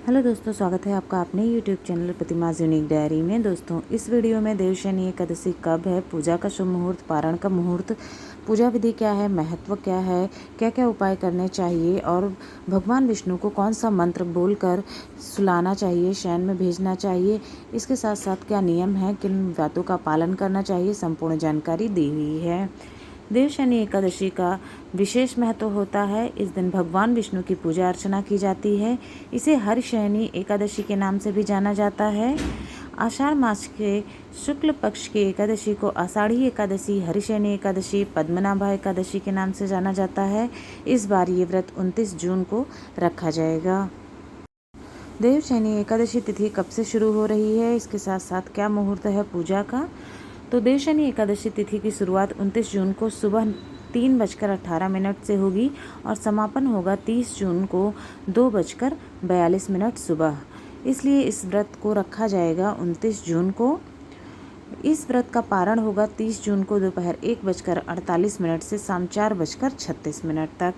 Hello दोस्तों, स्वागत है आपका अपने यूट्यूब चैनल प्रतिमाज़ यूनिक डायरी में। दोस्तों, इस वीडियो में देवशयनी एकादशी कब है, पूजा का शुभ मुहूर्त, पारण का मुहूर्त, पूजा विधि क्या है, महत्व क्या है, क्या क्या उपाय करने चाहिए और भगवान विष्णु को कौन सा मंत्र बोलकर सुलाना चाहिए, शयन में भेजना चाहिए, इसके साथ साथ क्या नियम है, किन बातों का पालन करना चाहिए, संपूर्ण जानकारी दी हुई है। देवशयनी एकादशी का विशेष महत्व होता है। इस दिन भगवान विष्णु की पूजा अर्चना की जाती है। इसे हरिशयनी एकादशी के नाम से भी जाना जाता है। आषाढ़ मास के शुक्ल पक्ष की एकादशी को आषाढ़ी एकादशी, हरिशयनी एकादशी, पद्मनाभा एकादशी के नाम से जाना जाता है। इस बार ये व्रत 29 जून को रखा जाएगा। देवशयनी एकादशी तिथि कब से शुरू हो रही है, इसके साथ साथ क्या मुहूर्त है पूजा का। तो देवशयनी एकादशी तिथि की शुरुआत 29 जून को सुबह 3:18 से होगी और समापन होगा 30 जून को 2:42 सुबह। इसलिए इस व्रत को रखा जाएगा 29 जून को। इस व्रत का पारण होगा 30 जून को दोपहर 1:48 से शाम 4:36 तक।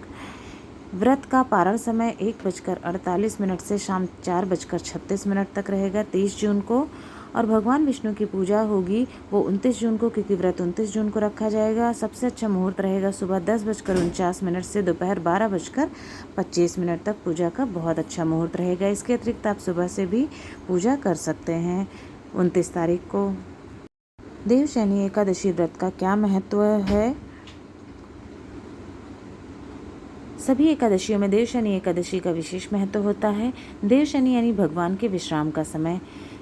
व्रत का पारण समय 1:48 से शाम 4:36 तक रहेगा 30 जून को। और भगवान विष्णु की पूजा होगी वो 29 जून को, क्योंकि व्रत 29 जून को रखा जाएगा। सबसे अच्छा मुहूर्त रहेगा सुबह 10:49 से दोपहर 12:25 तक। पूजा का बहुत अच्छा मुहूर्त रहेगा। इसके अतिरिक्त आप सुबह से भी पूजा कर सकते हैं 29 तारीख को। देवशयनी एकादशी व्रत का क्या महत्व है। सभी एकादशियों में देवशयनी एकादशी का विशेष महत्व होता है। देवशयनी यानी भगवान के विश्राम का समय।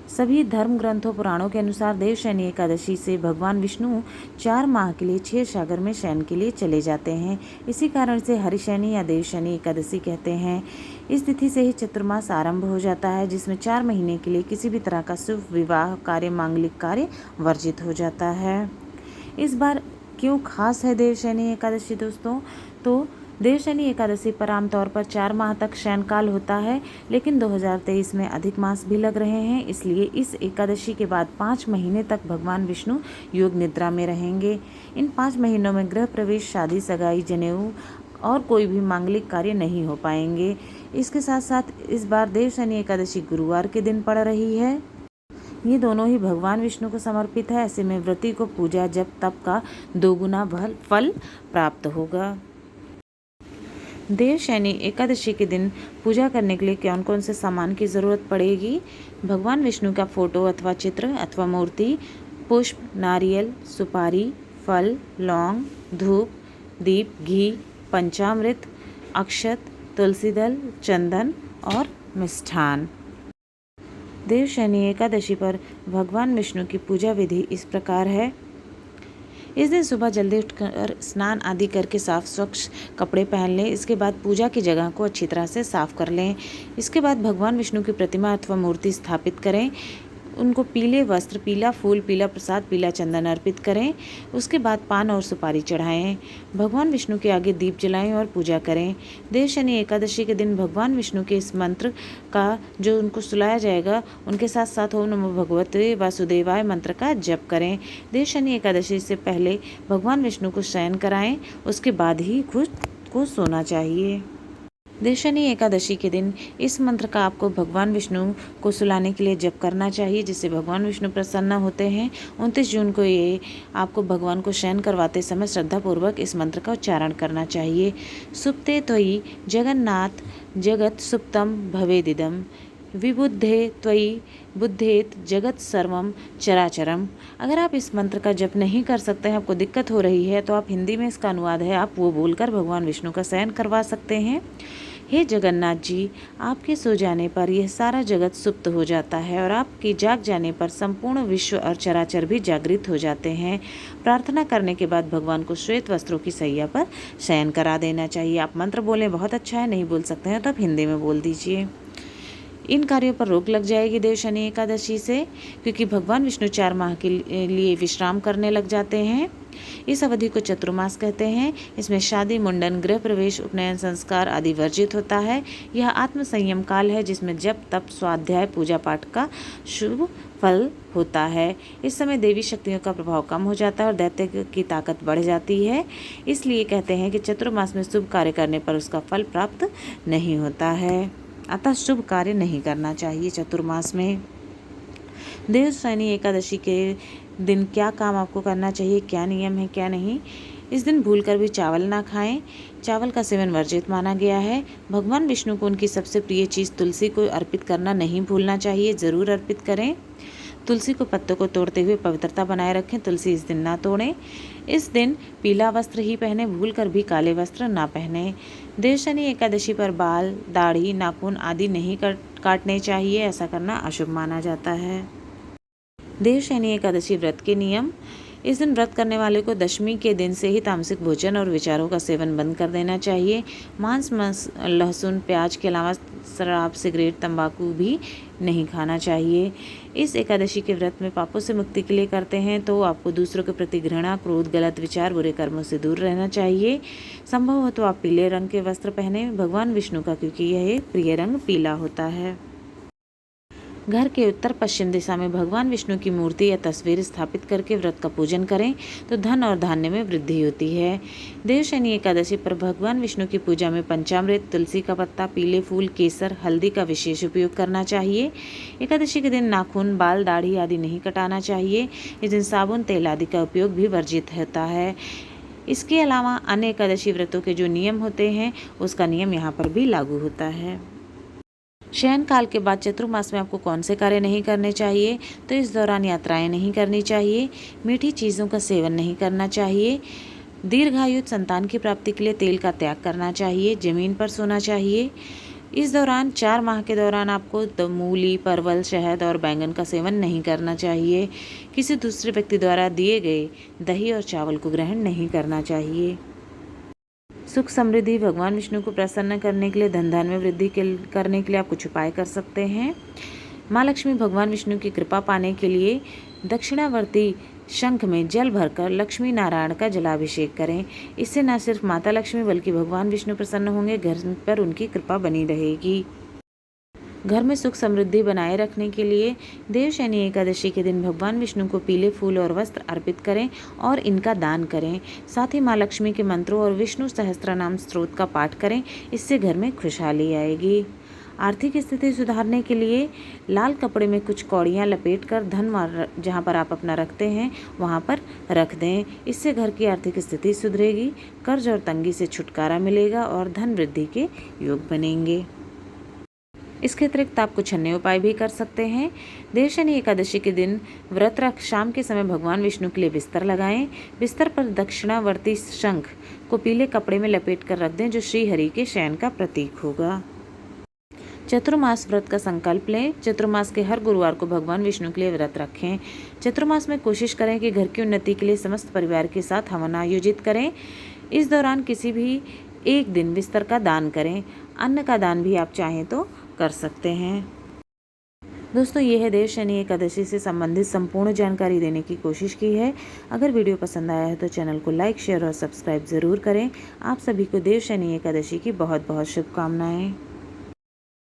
सभी धर्म ग्रंथों पुराणों के अनुसार देवशयनी एकादशी से भगवान विष्णु 4 माह के लिए क्षीर सागर में शयन के लिए चले जाते हैं। इसी कारण से हरिशयनी या देवशयनी एकादशी कहते हैं। इस तिथि से ही चतुर्मास आरंभ हो जाता है, जिसमें 4 महीने के लिए किसी भी तरह का शुभ विवाह कार्य, मांगलिक कार्य वर्जित हो जाता है। इस बार क्यों खास है देवशयनी एकादशी दोस्तों, तो देवशयनी एकादशी पर आमतौर पर 4 माह तक शयनकाल होता है, लेकिन 2023 में अधिक मास भी लग रहे हैं। इसलिए इस एकादशी के बाद 5 महीने तक भगवान विष्णु योग निद्रा में रहेंगे। इन 5 महीनों में गृह प्रवेश, शादी, सगाई, जनेऊ और कोई भी मांगलिक कार्य नहीं हो पाएंगे। इसके साथ साथ इस बार देवशयनी एकादशी गुरुवार के दिन पड़ रही है। ये दोनों ही भगवान विष्णु को समर्पित है। ऐसे में व्रती को पूजा जप तप का 2 गुना फल प्राप्त होगा। देवशयनी एकादशी के दिन पूजा करने के लिए कौन कौन से सामान की ज़रूरत पड़ेगी। भगवान विष्णु का फोटो अथवा चित्र अथवा मूर्ति, पुष्प, नारियल, सुपारी, फल, लौंग, धूप, दीप, घी, पंचामृत, अक्षत, तुलसी दल, चंदन और मिष्ठान। देवशयनी एकादशी पर भगवान विष्णु की पूजा विधि इस प्रकार है। इस दिन सुबह जल्दी उठकर स्नान आदि करके साफ स्वच्छ कपड़े पहन लें। इसके बाद पूजा की जगह को अच्छी तरह से साफ कर लें। इसके बाद भगवान विष्णु की प्रतिमा अथवा मूर्ति स्थापित करें। उनको पीले वस्त्र, पीला फूल, पीला प्रसाद, पीला चंदन अर्पित करें। उसके बाद पान और सुपारी चढ़ाएं। भगवान विष्णु के आगे दीप जलाएं और पूजा करें। देवशयनी एकादशी के दिन भगवान विष्णु के इस मंत्र का जो उनको सुलाया जाएगा, उनके साथ साथ ओम नमो भगवते वासुदेवाय मंत्र का जप करें। देवशयनी एकादशी से पहले भगवान विष्णु को शयन कराएं, उसके बाद ही खुद को सोना चाहिए। देवशयनी एकादशी के दिन इस मंत्र का आपको भगवान विष्णु को सुलाने के लिए जप करना चाहिए, जिससे भगवान विष्णु प्रसन्न होते हैं। 29 जून को ये आपको भगवान को शयन करवाते समय श्रद्धापूर्वक इस मंत्र का उच्चारण करना चाहिए। सुप्ते त्वयि जगन्नाथ जगत सुप्तम भवेदिदम, विबुद्धे त्वयि बुद्धेत जगत सर्वम चराचरम। अगर आप इस मंत्र का जप नहीं कर सकते हैं, आपको दिक्कत हो रही है, तो आप हिंदी में इसका अनुवाद है, आप वो बोलकर भगवान विष्णु का शयन करवा सकते हैं। हे जगन्नाथ जी, आपके सो जाने पर यह सारा जगत सुप्त हो जाता है और आपके जाग जाने पर संपूर्ण विश्व और चराचर भी जागृत हो जाते हैं। प्रार्थना करने के बाद भगवान को श्वेत वस्त्रों की सैया पर शयन करा देना चाहिए। आप मंत्र बोलें, बहुत अच्छा है, नहीं बोल सकते हैं तो आप हिंदी में बोल दीजिए। इन कार्यों पर रोक लग जाएगी देवशयनी एकादशी से, क्योंकि भगवान विष्णु 4 माह के लिए विश्राम करने लग जाते हैं। इस अवधि को चतुर्मास कहते हैं। इसमें शादी, मुंडन, गृह प्रवेश, उपनयन संस्कार आदि वर्जित होता है। यह आत्म संयम काल है, जिसमें जप तप, स्वाध्याय, पूजा पाठ का शुभ फल होता है। इस समय देवी शक्तियों का प्रभाव कम हो जाता है और दैत्य की ताकत बढ़ जाती है। इसलिए कहते हैं कि चतुर्मास में शुभ कार्य करने पर उसका फल प्राप्त नहीं होता है। अतः शुभ कार्य नहीं करना चाहिए चतुर्मास में। देवशयनी एकादशी के दिन क्या काम आपको करना चाहिए, क्या नियम है क्या नहीं। इस दिन भूलकर भी चावल ना खाएं। चावल का सेवन वर्जित माना गया है। भगवान विष्णु को उनकी सबसे प्रिय चीज़ तुलसी को अर्पित करना नहीं भूलना चाहिए, ज़रूर अर्पित करें। तुलसी को पत्तों को तोड़ते हुए पवित्रता बनाए रखें, तुलसी इस दिन ना तोड़ें। इस दिन पीला वस्त्र ही पहने, भूलकर भी काले वस्त्र ना पहने। देवशयनी एकादशी पर बाल, दाढ़ी, नाखून आदि नहीं काटने चाहिए, ऐसा करना अशुभ माना जाता है। देवशयनी एकादशी व्रत के नियम। इस दिन व्रत करने वाले को दशमी के दिन से ही तामसिक भोजन और विचारों का सेवन बंद कर देना चाहिए। मांस, लहसुन, प्याज के अलावा शराब, सिगरेट, तंबाकू भी नहीं खाना चाहिए। इस एकादशी के व्रत में पापों से मुक्ति के लिए करते हैं तो आपको दूसरों के प्रति घृणा, क्रोध, गलत विचार, बुरे कर्मों से दूर रहना चाहिए। संभव हो तो आप पीले रंग के वस्त्र पहने भगवान विष्णु का, क्योंकि यह प्रिय रंग पीला होता है। घर के उत्तर पश्चिम दिशा में भगवान विष्णु की मूर्ति या तस्वीर स्थापित करके व्रत का पूजन करें तो धन और धान्य में वृद्धि होती है। देवशयनी एकादशी पर भगवान विष्णु की पूजा में पंचामृत, तुलसी का पत्ता, पीले फूल, केसर, हल्दी का विशेष उपयोग करना चाहिए। एकादशी के दिन नाखून, बाल, दाढ़ी आदि नहीं कटाना चाहिए। इस दिन साबुन, तेल आदि का उपयोग भी वर्जित होता है। इसके अलावा अन्य एकादशी व्रतों के जो नियम होते हैं उसका नियम यहाँ पर भी लागू होता है। शयन काल के बाद चतुर्मास में आपको कौन से कार्य नहीं करने चाहिए, तो इस दौरान यात्राएं नहीं करनी चाहिए, मीठी चीज़ों का सेवन नहीं करना चाहिए, दीर्घायु संतान की प्राप्ति के लिए तेल का त्याग करना चाहिए, जमीन पर सोना चाहिए। इस दौरान 4 माह के दौरान आपको मूली, परवल, शहद और बैंगन का सेवन नहीं करना चाहिए। किसी दूसरे व्यक्ति द्वारा दिए गए दही और चावल को ग्रहण नहीं करना चाहिए। सुख समृद्धि, भगवान विष्णु को प्रसन्न करने के लिए, धन धान्य में वृद्धि करने के लिए आप कुछ उपाय कर सकते हैं। माँ लक्ष्मी, भगवान विष्णु की कृपा पाने के लिए दक्षिणावर्ती शंख में जल भरकर लक्ष्मी नारायण का जलाभिषेक करें। इससे न सिर्फ माता लक्ष्मी बल्कि भगवान विष्णु प्रसन्न होंगे, घर पर उनकी कृपा बनी रहेगी। घर में सुख समृद्धि बनाए रखने के लिए देवशयनी एकादशी के दिन भगवान विष्णु को पीले फूल और वस्त्र अर्पित करें और इनका दान करें। साथ ही माँ लक्ष्मी के मंत्रों और विष्णु सहस्त्रनाम स्तोत्र का पाठ करें, इससे घर में खुशहाली आएगी। आर्थिक स्थिति सुधारने के लिए लाल कपड़े में कुछ कौड़ियाँ लपेटकर धन जहाँ पर आप अपना रखते हैं वहाँ पर रख दें। इससे घर की आर्थिक स्थिति सुधरेगी, कर्ज और तंगी से छुटकारा मिलेगा और धन वृद्धि के योग बनेंगे। इसके अतिरिक्त आप कुछ अन्य उपाय भी कर सकते हैं। देवशयनी एकादशी के दिन व्रत रख शाम के समय भगवान विष्णु के लिए बिस्तर लगाएं। बिस्तर पर दक्षिणावर्ती शंख को पीले कपड़े में लपेट कर रख दें, जो श्री हरि के शयन का प्रतीक होगा। चतुर्मास व्रत का संकल्प लें। चतुर्मास के हर गुरुवार को भगवान विष्णु के लिए व्रत रखें। चतुर्मास में कोशिश करें कि घर की उन्नति के लिए समस्त परिवार के साथ हवन आयोजित करें। इस दौरान किसी भी एक दिन बिस्तर का दान करें। अन्न का दान भी आप चाहें तो कर सकते हैं। दोस्तों, ये है देवशयनी एकादशी से संबंधित संपूर्ण जानकारी देने की कोशिश की है। अगर वीडियो पसंद आया है तो चैनल को लाइक, शेयर और सब्सक्राइब ज़रूर करें। आप सभी को देवशयनी एकादशी की बहुत बहुत शुभकामनाएं।